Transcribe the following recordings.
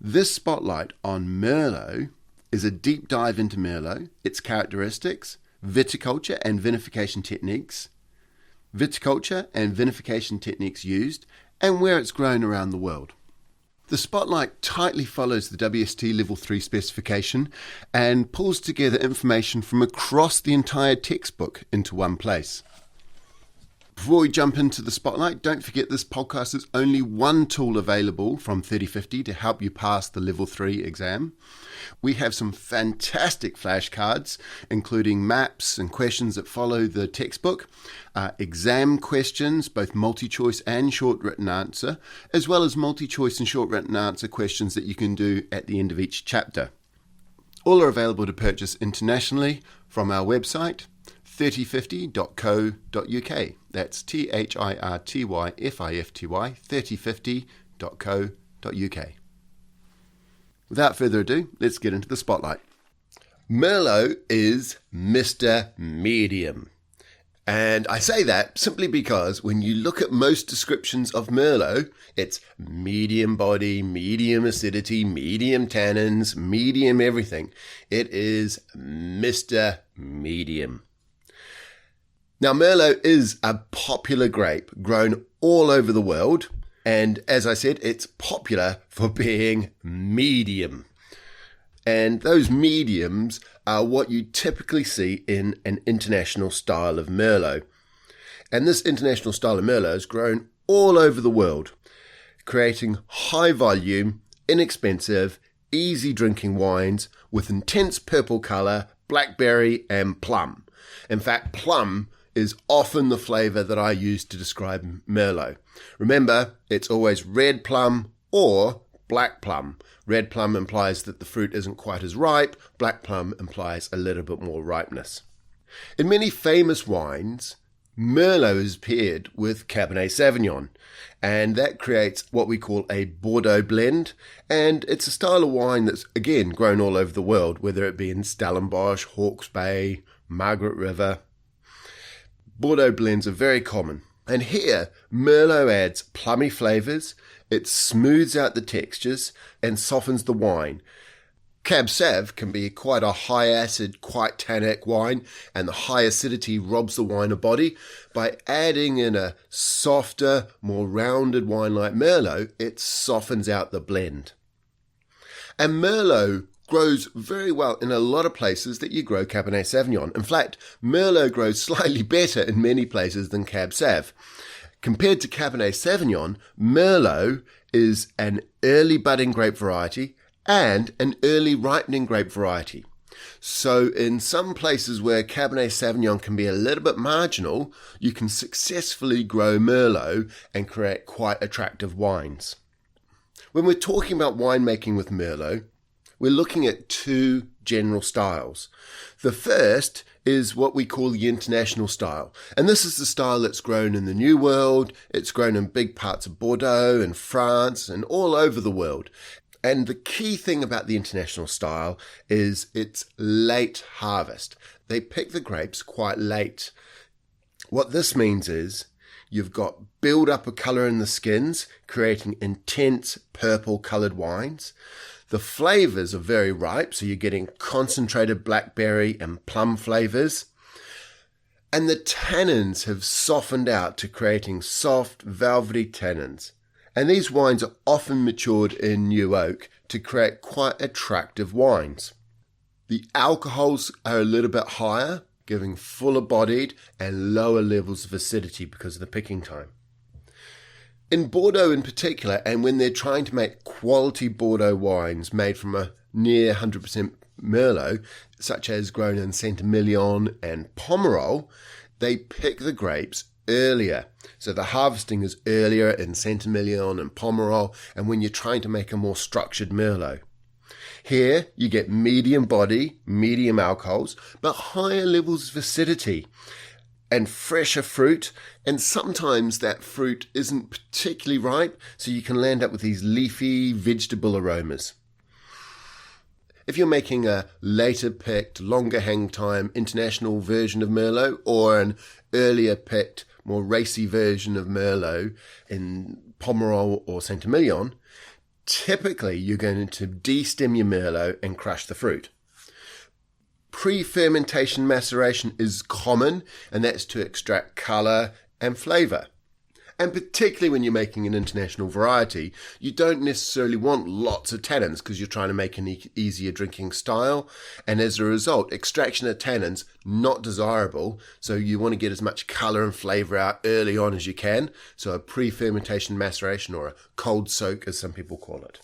This spotlight on Merlot is a deep dive into Merlot, its characteristics, viticulture and vinification techniques used, and where it's grown around the world. The spotlight tightly follows the WSET Level 3 specification and pulls together information from across the entire textbook into one place. Before we jump into the spotlight, don't forget this podcast is only one tool available from 3050 to help you pass the Level 3 exam. We have some fantastic flashcards, including maps and questions that follow the textbook, exam questions, both multi-choice and short written answer, as well as multi-choice and short written answer questions that you can do at the end of each chapter. All are available to purchase internationally from our website, 3050.co.uk. That's ThirtyFifty, 3050.co.uk. Without further ado, let's get into the spotlight. Merlot is Mr. Medium. And I say that simply because when you look at most descriptions of Merlot, it's medium body, medium acidity, medium tannins, medium everything. It is Mr. Medium. Now, Merlot is a popular grape grown all over the world. And as I said, it's popular for being medium. And those mediums are what you typically see in an international style of Merlot. And this international style of Merlot is grown all over the world, creating high volume, inexpensive, easy drinking wines with intense purple colour, blackberry and plum. In fact, plum is often the flavour that I use to describe Merlot. Remember, it's always red plum or black plum. Red plum implies that the fruit isn't quite as ripe. Black plum implies a little bit more ripeness. In many famous wines, Merlot is paired with Cabernet Sauvignon, and that creates what we call a Bordeaux blend, and it's a style of wine that's, again, grown all over the world, whether it be in Stellenbosch, Hawke's Bay, Margaret River. Bordeaux blends are very common. And here, Merlot adds plummy flavours, it smooths out the textures and softens the wine. Cab Sav can be quite a high acid, quite tannic wine, and the high acidity robs the wine of body. By adding in a softer, more rounded wine like Merlot, it softens out the blend. And Merlot grows very well in a lot of places that you grow Cabernet Sauvignon. In fact, Merlot grows slightly better in many places than Cab Sav. Compared to Cabernet Sauvignon, Merlot is an early budding grape variety and an early ripening grape variety. So in some places where Cabernet Sauvignon can be a little bit marginal, you can successfully grow Merlot and create quite attractive wines. When we're talking about winemaking with Merlot, we're looking at two general styles. The first is what we call the international style. And this is the style that's grown in the New World. It's grown in big parts of Bordeaux and France and all over the world. And the key thing about the international style is it's late harvest. They pick the grapes quite late. What this means is you've got build up of colour in the skins, creating intense purple coloured wines. The flavours are very ripe, so you're getting concentrated blackberry and plum flavours. And the tannins have softened out to creating soft, velvety tannins. And these wines are often matured in new oak to create quite attractive wines. The alcohols are a little bit higher, giving fuller bodied and lower levels of acidity because of the picking time. In Bordeaux in particular, and when they're trying to make quality Bordeaux wines made from a near 100% Merlot, such as grown in Saint-Émilion and Pomerol, they pick the grapes earlier. So the harvesting is earlier in Saint-Émilion and Pomerol, and when you're trying to make a more structured Merlot. Here, you get medium body, medium alcohols, but higher levels of acidity and fresher fruit, and sometimes that fruit isn't particularly ripe, so you can land up with these leafy vegetable aromas. If you're making a later picked, longer hang time international version of Merlot, or an earlier picked, more racy version of Merlot in Pomerol or Saint-Émilion, typically you're going to destem your Merlot and crush the fruit. Pre-fermentation maceration is common, and that's to extract colour and flavour. And particularly when you're making an international variety, you don't necessarily want lots of tannins because you're trying to make an easier drinking style. And as a result, extraction of tannins, not desirable. So you want to get as much colour and flavour out early on as you can. So a pre-fermentation maceration, or a cold soak as some people call it.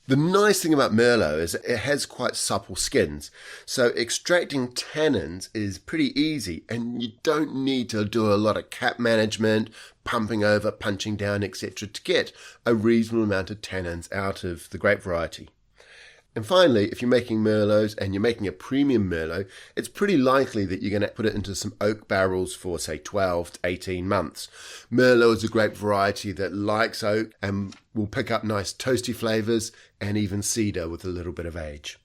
The nice thing about Merlot is it has quite supple skins, so extracting tannins is pretty easy, and you don't need to do a lot of cap management, pumping over, punching down, etc. to get a reasonable amount of tannins out of the grape variety. And finally, if you're making Merlots and you're making a premium Merlot, it's pretty likely that you're going to put it into some oak barrels for, say, 12 to 18 months. Merlot is a grape variety that likes oak and will pick up nice toasty flavours, and even cedar with a little bit of age.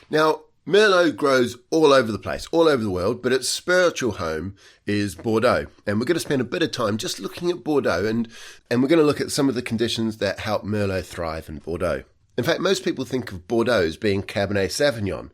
Now, Merlot grows all over the place, all over the world, but its spiritual home is Bordeaux. And we're going to spend a bit of time just looking at Bordeaux, and we're going to look at some of the conditions that help Merlot thrive in Bordeaux. In fact, most people think of Bordeaux as being Cabernet Sauvignon,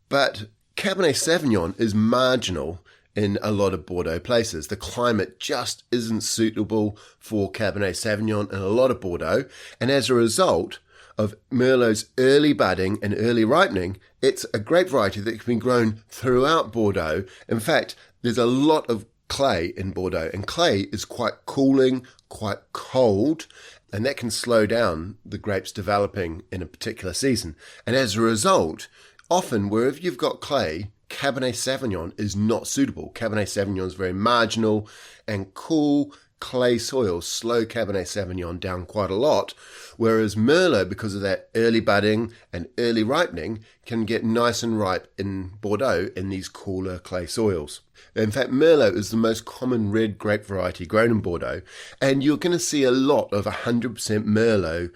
but Cabernet Sauvignon is marginal in a lot of Bordeaux places. The climate just isn't suitable for Cabernet Sauvignon in a lot of Bordeaux, and as a result of Merlot's early budding and early ripening, it's a grape variety that can be grown throughout Bordeaux. In fact, there's a lot of clay in Bordeaux, and clay is quite cooling, quite cold, and that can slow down the grapes developing in a particular season. And as a result, often wherever you've got clay, Cabernet Sauvignon is not suitable. Cabernet Sauvignon is very marginal, and cool clay soils slow Cabernet Sauvignon down quite a lot, whereas Merlot, because of that early budding and early ripening, can get nice and ripe in Bordeaux in these cooler clay soils. In fact, Merlot is the most common red grape variety grown in Bordeaux, and you're going to see a lot of 100% Merlot,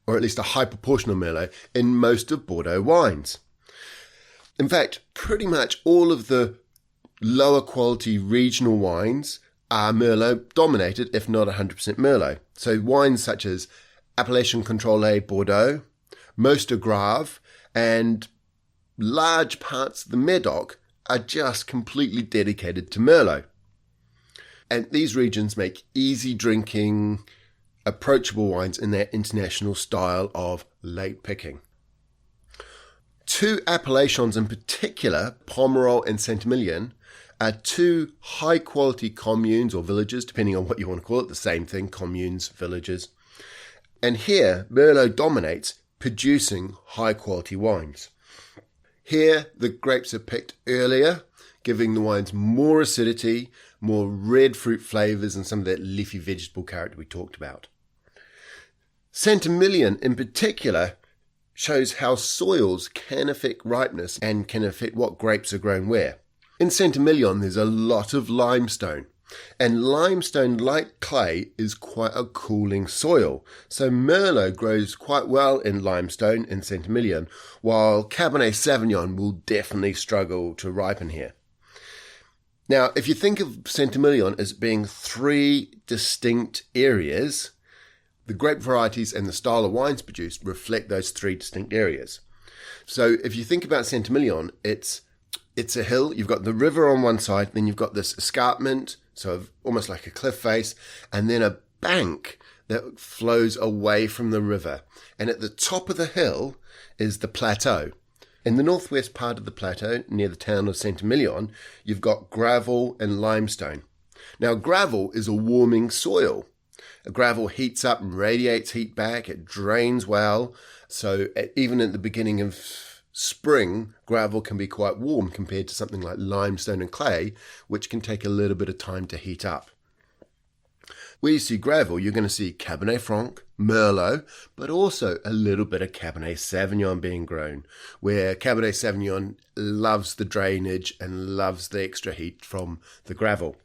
or at least a high proportion of Merlot, in most of Bordeaux wines. In fact, pretty much all of the lower quality regional wines are Merlot dominated, if not 100% Merlot. So wines such as Appellation Contrôlée Bordeaux, most are Grave, and large parts of the Médoc are just completely dedicated to Merlot. And these regions make easy drinking, approachable wines in their international style of late picking. Two appellations in particular, Pomerol and Saint-Émilion, are two high-quality communes or villages, depending on what you want to call it, the same thing, communes, villages. And here, Merlot dominates, producing high-quality wines. Here, the grapes are picked earlier, giving the wines more acidity, more red fruit flavours, and some of that leafy vegetable character we talked about. Saint-Émilion, in particular, shows how soils can affect ripeness and can affect what grapes are grown where. In Saint-Émilion, there's a lot of limestone, and limestone, like clay, is quite a cooling soil. So Merlot grows quite well in limestone in Saint-Émilion, while Cabernet Sauvignon will definitely struggle to ripen here. Now, if you think of Saint-Émilion as being three distinct areas, the grape varieties and the style of wines produced reflect those three distinct areas. So if you think about Saint-Émilion, it's a hill. You've got the river on one side, then you've got this escarpment, so almost like a cliff face, and then a bank that flows away from the river. And at the top of the hill is the plateau. In the northwest part of the plateau, near the town of Saint-Émilion, you've got gravel and limestone. Now, gravel is a warming soil. Gravel heats up and radiates heat back. It drains well. So even at the beginning of spring, gravel can be quite warm compared to something like limestone and clay, which can take a little bit of time to heat up. Where you see gravel, you're going to see Cabernet Franc, Merlot, but also a little bit of Cabernet Sauvignon being grown, where Cabernet Sauvignon loves the drainage and loves the extra heat from the gravel.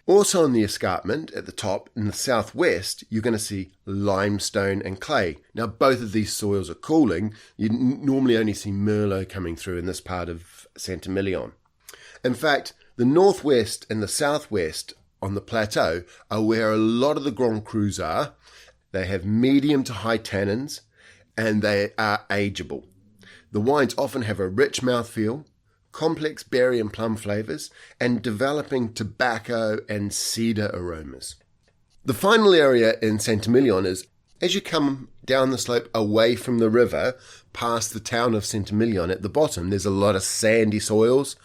Also on the escarpment at the top in the southwest, you're going to see limestone and clay. Now, both of these soils are cooling. You normally only see Merlot coming through in this part of Saint-Émilion. In fact, the northwest and the southwest on the plateau are where a lot of the Grand Crus are, they have medium to high tannins, and they are ageable. The wines often have a rich mouthfeel, complex berry and plum flavours, and developing tobacco and cedar aromas. The final area in Saint-Émilion is, as you come down the slope away from the river, past the town of Saint-Émilion, at the bottom there's a lot of sandy soils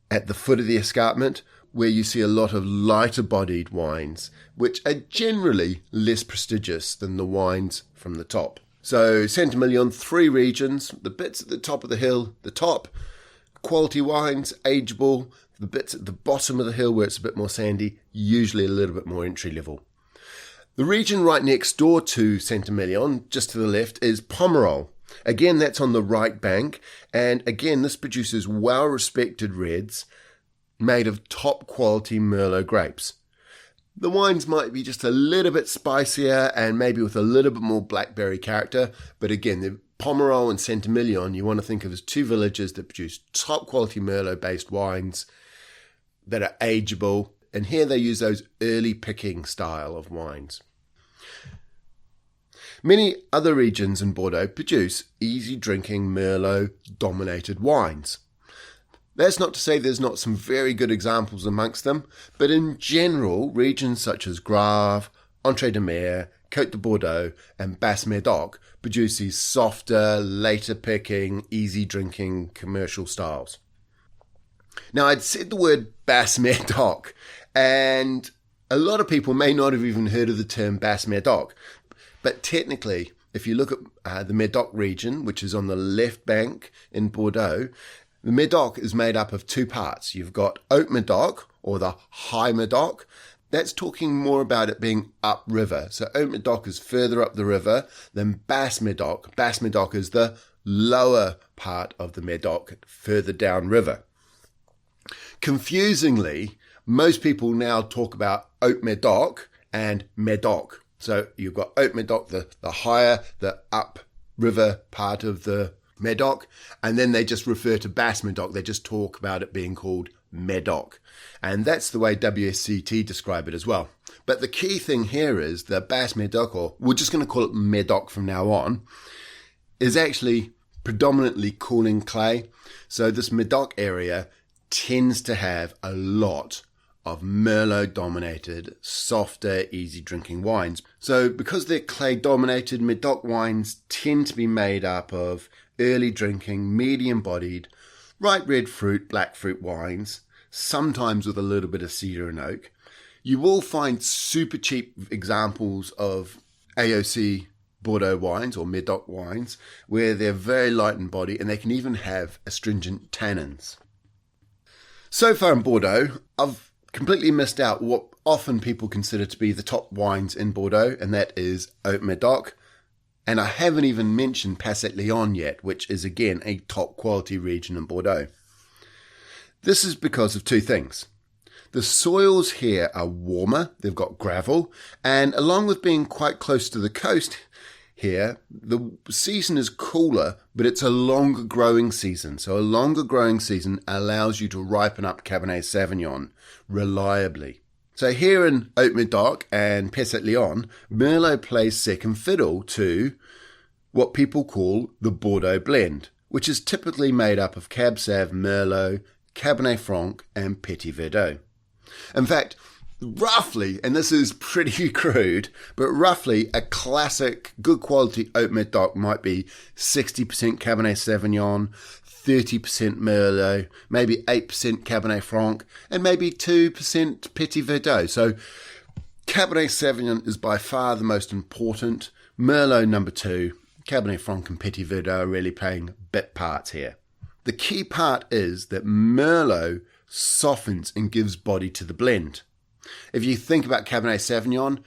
at the foot of the escarpment, where you see a lot of lighter bodied wines, which are generally less prestigious than the wines from the top. So Saint-Émilion, 3 regions, the bits at the top of the hill, the top, quality wines, ageable, the bits at the bottom of the hill where it's a bit more sandy, usually a little bit more entry level. The region right next door to Saint-Émilion, just to the left, is Pomerol. Again, that's on the right bank, and again, this produces well-respected reds made of top-quality Merlot grapes. The wines might be just a little bit spicier and maybe with a little bit more blackberry character, but again, the Pomerol and Saint-Émilion you want to think of as 2 villages that produce top-quality Merlot-based wines that are ageable, and here they use those early picking style of wines. Many other regions in Bordeaux produce easy-drinking Merlot-dominated wines. That's not to say there's not some very good examples amongst them, but in general, regions such as Grape, Entre-deux-Mers, Côte de Bordeaux, and Basse-Médoc produce these softer, later-picking, easy-drinking commercial styles. Now, I'd said the word Basse-Médoc, and a lot of people may not have even heard of the term Basse-Médoc, but technically, if you look at the Médoc region, which is on the left bank in Bordeaux, the Médoc is made up of 2 parts. You've got Haut Médoc, or the High Médoc. That's talking more about it being upriver. So Haut Médoc is further up the river than Basse Médoc. Basse Médoc is the lower part of the Médoc, further downriver. Confusingly, most people now talk about Haut Médoc and Médoc. So you've got Haut Médoc, the higher, the upriver part of the Médoc, and then they just refer to Basse Médoc. They just talk about it being called Médoc. And that's the way WSET describe it as well. But the key thing here is the Basse Médoc, or we're just going to call it Médoc from now on, is actually predominantly cooling clay. So this Médoc area tends to have a lot of Merlot-dominated, softer, easy-drinking wines. So because they're clay-dominated, Médoc wines tend to be made up of early-drinking, medium-bodied, ripe red fruit, black fruit wines, sometimes with a little bit of cedar and oak. You will find super cheap examples of AOC Bordeaux wines or Médoc wines where they're very light in body and they can even have astringent tannins. So far in Bordeaux, I've completely missed out what often people consider to be the top wines in Bordeaux, and that is Haut Médoc. And I haven't even mentioned Passat-Léon yet, which is again a top quality region in Bordeaux. This is because of 2 things. The soils here are warmer, they've got gravel, and along with being quite close to the coast here, the season is cooler, but it's a longer growing season. So a longer growing season allows you to ripen up Cabernet Sauvignon reliably. So here in Haut Médoc and Passat-Léon, Merlot plays second fiddle to what people call the Bordeaux blend, which is typically made up of Cab Sav, Merlot, Cabernet Franc, and Petit Verdot. In fact, roughly, and this is pretty crude, but roughly a classic good quality Haut Médoc might be 60% Cabernet Sauvignon, 30% Merlot, maybe 8% Cabernet Franc, and maybe 2% Petit Verdot. So Cabernet Sauvignon is by far the most important. Merlot number 2, Cabernet Franc and Petit Verdot are really playing bit parts here. The key part is that Merlot softens and gives body to the blend. If you think about Cabernet Sauvignon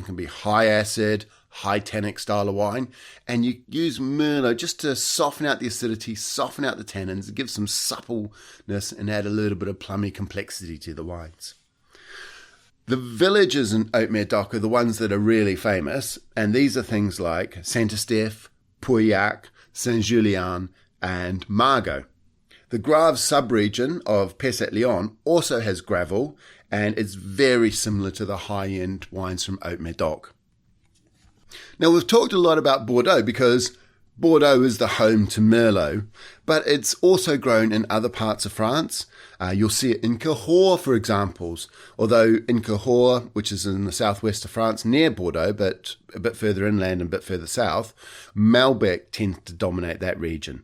can be high acid, high tannic style of wine, and you use Merlot just to soften out the acidity, soften out the tannins, give some suppleness and add a little bit of plummy complexity to the wines. The villages in Haut Médoc are the ones that are really famous, and these are things like Saint-Estèphe, Pauillac, Saint-Julien, and Margaux. The Graves sub-region of Passat-Léon also has gravel, and it's very similar to the high-end wines from Haut Médoc. Now, we've talked a lot about Bordeaux because Bordeaux is the home to Merlot, but it's also grown in other parts of France. You'll see it in Cahors, for examples, although in Cahors, which is in the southwest of France, near Bordeaux, but a bit further inland and a bit further south, Malbec tends to dominate that region.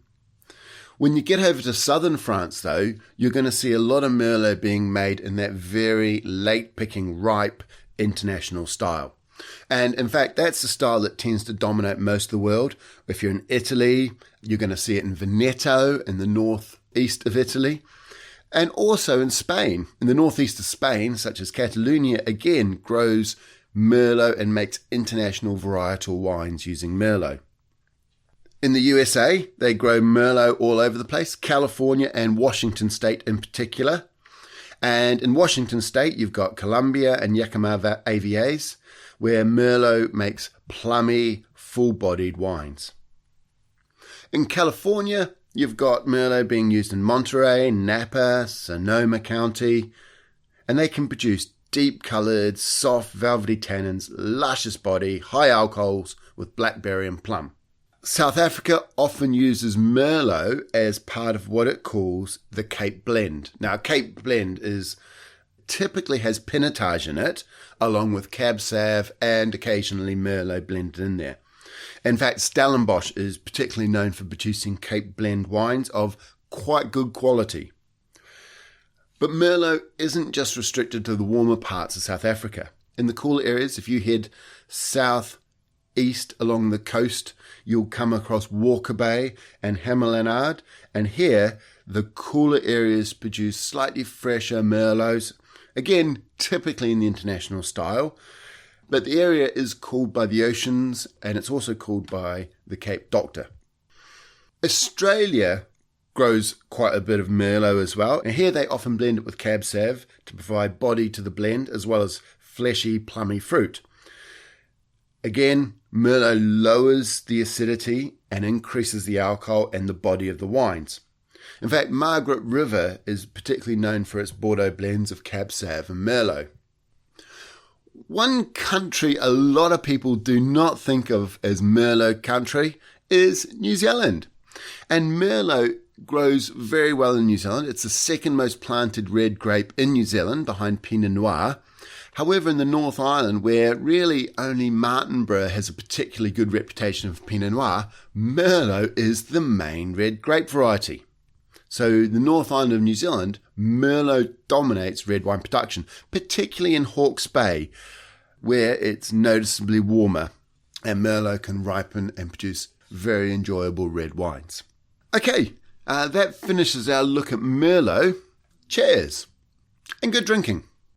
When you get over to southern France, though, you're going to see a lot of Merlot being made in that very late-picking, ripe, international style. And in fact, that's the style that tends to dominate most of the world. If you're in Italy, you're going to see it in Veneto, in the northeast of Italy. And also in Spain, in the northeast of Spain, such as Catalonia, again, grows Merlot and makes international varietal wines using Merlot. In the USA, they grow Merlot all over the place, California and Washington State in particular. And in Washington State, you've got Columbia and Yakima AVAs, where Merlot makes plummy, full-bodied wines. In California, you've got Merlot being used in Monterey, Napa, Sonoma County, and they can produce deep-coloured, soft, velvety tannins, luscious body, high alcohols with blackberry and plum. South Africa often uses Merlot as part of what it calls the Cape Blend. Now, Cape Blend typically has Pinotage in it, along with Cab Sav and occasionally Merlot blended in there. In fact, Stellenbosch is particularly known for producing Cape Blend wines of quite good quality. But Merlot isn't just restricted to the warmer parts of South Africa. In the cooler areas, if you head southeast along the coast, you'll come across Walker Bay and Hamel-Lennard, and here the cooler areas produce slightly fresher Merlots, again typically in the international style, but the area is cooled by the oceans and it's also cooled by the Cape Doctor. Australia grows quite a bit of Merlot as well, and here they often blend it with Cab Sav to provide body to the blend as well as fleshy, plummy fruit. Again, Merlot lowers the acidity and increases the alcohol and the body of the wines. In fact, Margaret River is particularly known for its Bordeaux blends of Cab Sav and Merlot. One country a lot of people do not think of as Merlot country is New Zealand. And Merlot grows very well in New Zealand. It's the second most planted red grape in New Zealand behind Pinot Noir. However, in the North Island, where really only Martinborough has a particularly good reputation for Pinot Noir, Merlot is the main red grape variety. So the North Island of New Zealand, Merlot dominates red wine production, particularly in Hawke's Bay, where it's noticeably warmer, and Merlot can ripen and produce very enjoyable red wines. Okay, that finishes our look at Merlot. Cheers, and good drinking.